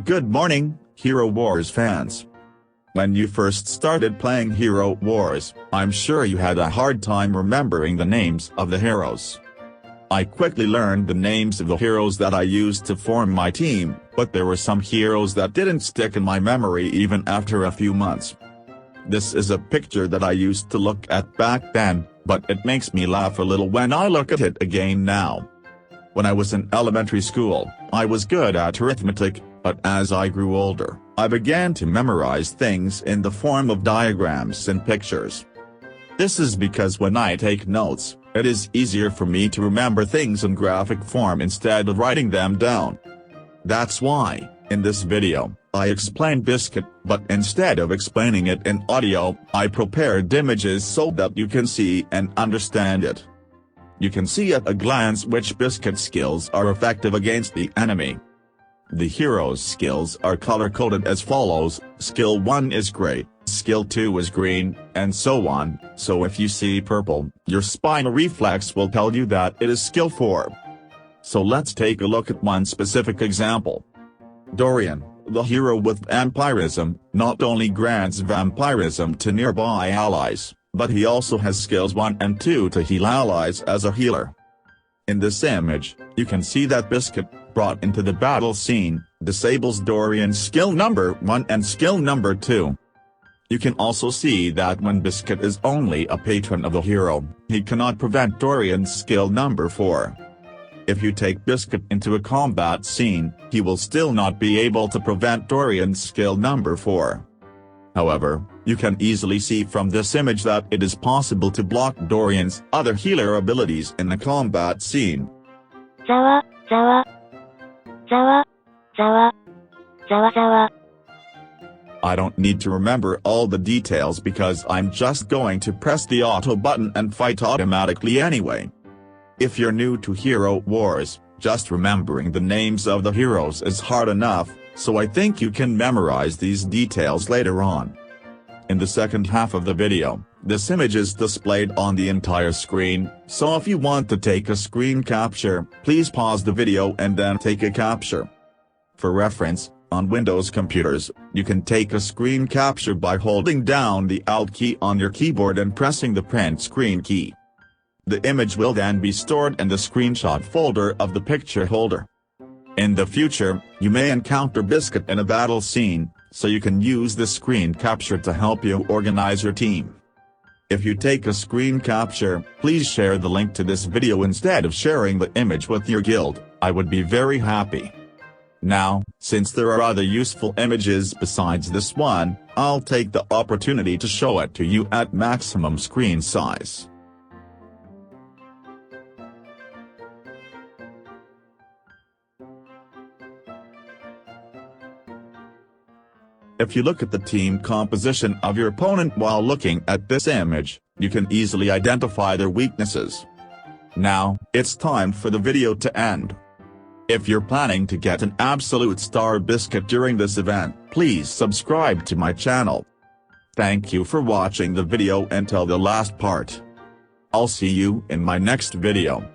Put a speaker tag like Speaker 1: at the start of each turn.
Speaker 1: Good morning, Hero Wars fans. When you first started playing Hero Wars, I'm sure you had a hard time remembering the names of the heroes. I quickly learned the names of the heroes that I used to form my team, but there were some heroes that didn't stick in my memory even after a few months. This is a picture that I used to look at back then, but it makes me laugh a little when I look at it again now. When I was in elementary school, I was good at arithmetic, but as I grew older, I began to memorize things in the form of diagrams and pictures. This is because when I take notes, it is easier for me to remember things in graphic form instead of writing them down. That's why, in this video, I explain Biscuit, but instead of explaining it in audio, I prepared images so that you can see and understand it. You can see at a glance which Biscuit skills are effective against the enemy. The hero's skills are color-coded as follows: Skill 1 is gray, Skill 2 is green, and so on, so if you see purple, your spinal reflex will tell you that it is Skill 4. So let's take a look at one specific example. Dorian, the hero with vampirism, not only grants vampirism to nearby allies, but he also has skills 1 and 2 to heal allies as a healer. In this image, you can see that Biscuit, brought into the battle scene, disables Dorian's skill number 1 and skill number 2. You can also see that when Biscuit is only a patron of the hero, he cannot prevent Dorian's skill number 4. If you take Biscuit into a combat scene, he will still not be able to prevent Dorian's skill number 4. However, you can easily see from this image that it is possible to block Dorian's other healer abilities in the combat scene.
Speaker 2: Zawa, zawa. Zawa, zawa. Zawa, zawa.
Speaker 1: I don't need to remember all the details because I'm just going to press the auto button and fight automatically anyway. If you're new to Hero Wars, just remembering the names of the heroes is hard enough, so I think you can memorize these details later on. In the second half of the video, this image is displayed on the entire screen, so if you want to take a screen capture, please pause the video and then take a capture. For reference, on Windows computers, you can take a screen capture by holding down the Alt key on your keyboard and pressing the print screen key. The image will then be stored in the screenshot folder of the picture holder. In the future, you may encounter Biscuit in a battle scene, so you can use the screen capture to help you organize your team. If you take a screen capture, please share the link to this video instead of sharing the image with your guild, I would be very happy. Now, since there are other useful images besides this one, I'll take the opportunity to show it to you at maximum screen size. If you look at the team composition of your opponent while looking at this image, you can easily identify their weaknesses. Now, it's time for the video to end. If you're planning to get an absolute star Biscuit during this event, please subscribe to my channel. Thank you for watching the video until the last part. I'll see you in my next video.